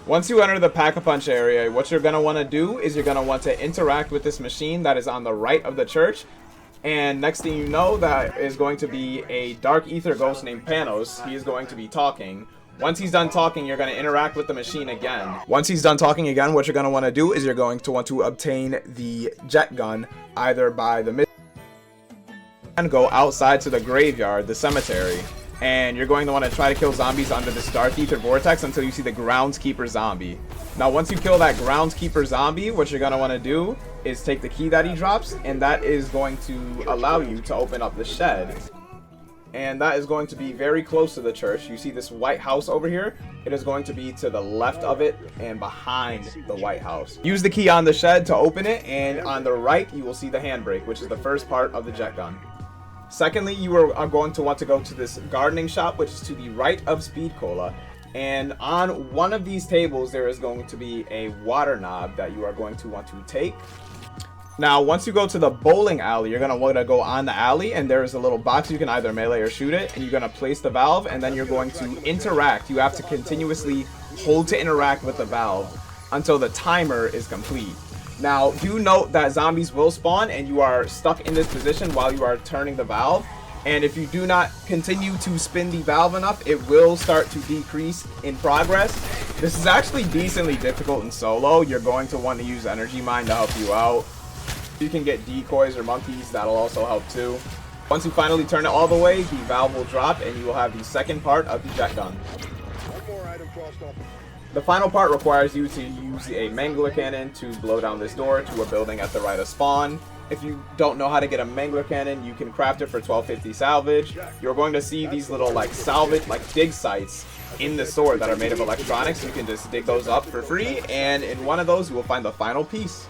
Once you enter the Pack-a-Punch area, what you're going to want to do is you're going to want to interact with this machine that is on the right of the church. And next thing you know, that is going to be a Dark Ether ghost named Panos. He is going to be talking. Once he's done talking, you're going to interact with the machine again. Once he's done talking again, what you're going to want to do is you're going to want to obtain the jet gun, either by the and go outside to the graveyard, the cemetery. And you're going to want to try to kill zombies under this Dark Ether Vortex until you see the Groundskeeper zombie. Now, once you kill that Groundskeeper zombie, what you're going to want to do is take the key that he drops, and that is going to allow you to open up the shed. And that is going to be very close to the church. You see this white house over here? It is going to be to the left of it and behind the White House. Use the key on the shed to open it, and on the right, you will see the handbrake, which is the first part of the jet gun. Secondly, you are going to want to go to this gardening shop, which is to the right of Speed Cola. And on one of these tables, there is going to be a water knob that you are going to want to take. Now, once you go to the bowling alley, you're going to want to go on the alley, and there is a little box. You can either melee or shoot it, and you're going to place the valve, and then you're going to interact. You have to continuously hold to interact with the valve until the timer is complete. Now, do note that zombies will spawn and you are stuck in this position while you are turning the valve. And if you do not continue to spin the valve enough, it will start to decrease in progress. This is actually decently difficult in solo. You're going to want to use Energy Mine to help you out. You can get decoys or monkeys. That'll also help too. Once you finally turn it all the way, the valve will drop and you will have the second part of the jet gun. One more item crossed off. The final part requires you to use a Mangler Cannon to blow down this door to a building at the right of spawn. If you don't know how to get a Mangler Cannon, you can craft it for 1250 salvage. You're going to see these little salvage, dig sites in the store that are made of electronics. You can just dig those up for free, and in one of those you will find the final piece.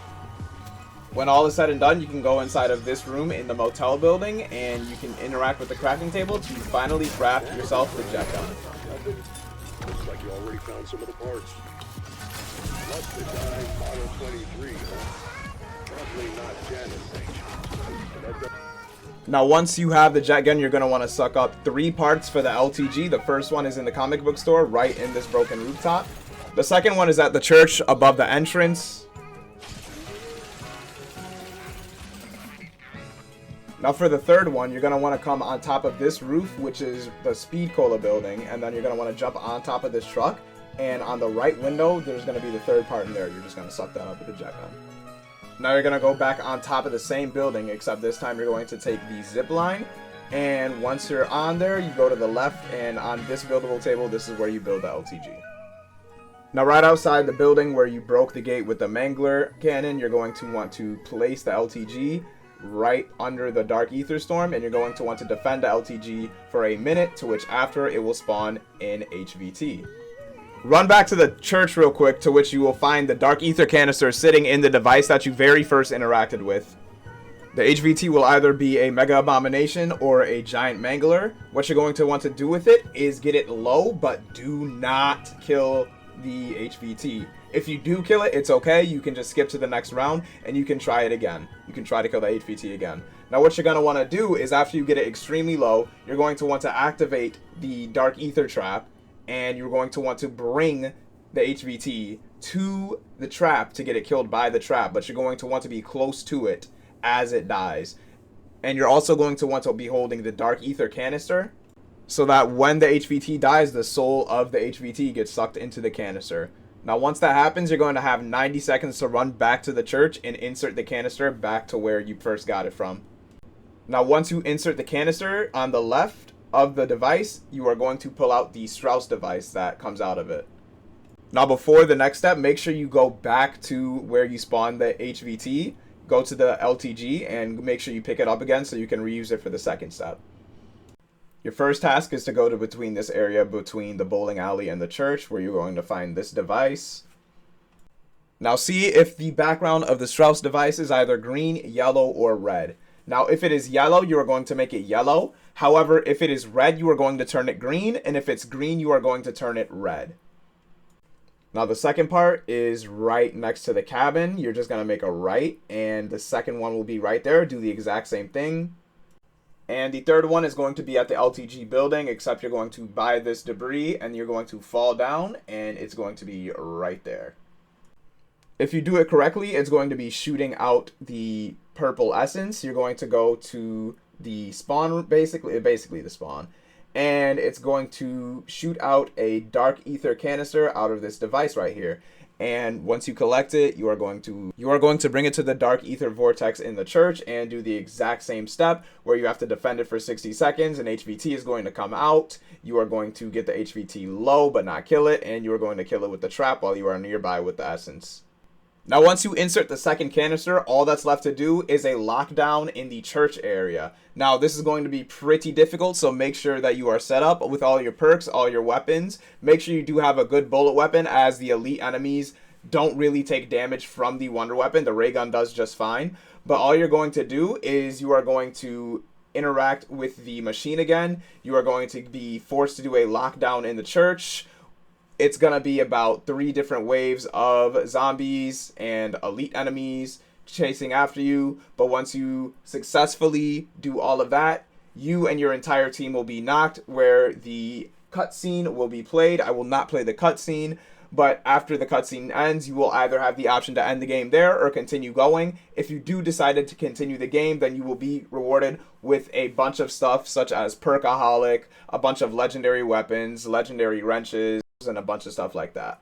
When all is said and done, you can go inside of this room in the motel building, and you can interact with the crafting table to finally craft yourself the jet gun. Looks like you already found some of the parts. Must have died Model 23, probably not Janice. Now, once you have the jet gun, you're going to want to suck up 3 parts for the LTG. The first one is in the comic book store, right in this broken rooftop. The second one is at the church above the entrance. Now for the third one, you're going to want to come on top of this roof, which is the Speed Cola building, and then you're going to want to jump on top of this truck, and on the right window, there's going to be the third part in there. You're just going to suck that up with the jet gun. Now you're going to go back on top of the same building, except this time you're going to take the zip line, and once you're on there, you go to the left, and on this buildable table, this is where you build the LTG. Now right outside the building where you broke the gate with the Mangler Cannon, you're going to want to place the LTG right under the Dark Ether Storm, and you're going to want to defend the LTG for a minute, to which after it will spawn in HVT. Run back to the church real quick, to which you will find the Dark Ether canister sitting in the device that you very first interacted with. The HVT will either be a Mega Abomination or a Giant Mangler. What you're going to want to do with it is get it low, but do not kill the HVT. If you do kill it, it's okay. You can just skip to the next round and you can try it again. You can try to kill the HVT again. Now what you're going to want to do is, after you get it extremely low, you're going to want to activate the Dark Ether trap, and you're going to want to bring the HVT to the trap to get it killed by the trap, but you're going to want to be close to it as it dies. And you're also going to want to be holding the Dark Ether canister, so that when the HVT dies, the soul of the HVT gets sucked into the canister. Now once that happens, you're going to have 90 seconds to run back to the church and insert the canister back to where you first got it from. Now once you insert the canister on the left of the device, you are going to pull out the Strauss device that comes out of it. Now before the next step, make sure you go back to where you spawned the HVT, go to the LTG, and make sure you pick it up again so you can reuse it for the second step. Your first task is to go to between this area between the bowling alley and the church, where you're going to find this device. Now see if the background of the Strauss device is either green, yellow, or red. Now if it is yellow, you are going to make it yellow. However, if it is red, you are going to turn it green, and if it's green, you are going to turn it red. Now the second part is right next to the cabin. You're just going to make a right, and the second one will be right there. Do the exact same thing. And the third one is going to be at the LTG building, except you're going to buy this debris and you're going to fall down and it's going to be right there. If you do it correctly, it's going to be shooting out the purple essence. You're going to go to the spawn, basically the spawn, and it's going to shoot out a dark ether canister out of this device right here. And once you collect it, you are going to bring it to the dark ether vortex in the church and do the exact same step where you have to defend it for 60 seconds. An HVT is going to come out. You are going to get the HVT low but not kill it, and you are going to kill it with the trap while you are nearby with the essence. Now, once you insert the second canister, all that's left to do is a lockdown in the church area. Now, this is going to be pretty difficult, so make sure that you are set up with all your perks, all your weapons. Make sure you do have a good bullet weapon, as the elite enemies don't really take damage from the wonder weapon. The ray gun does just fine. But all you're going to do is you are going to interact with the machine again. You are going to be forced to do a lockdown in the church. It's going to be about 3 different waves of zombies and elite enemies chasing after you. But once you successfully do all of that, you and your entire team will be knocked, where the cutscene will be played. I will not play the cutscene, but after the cutscene ends, you will either have the option to end the game there or continue going. If you do decide to continue the game, then you will be rewarded with a bunch of stuff such as Perkaholic, a bunch of legendary weapons, legendary wrenches, and a bunch of stuff like that.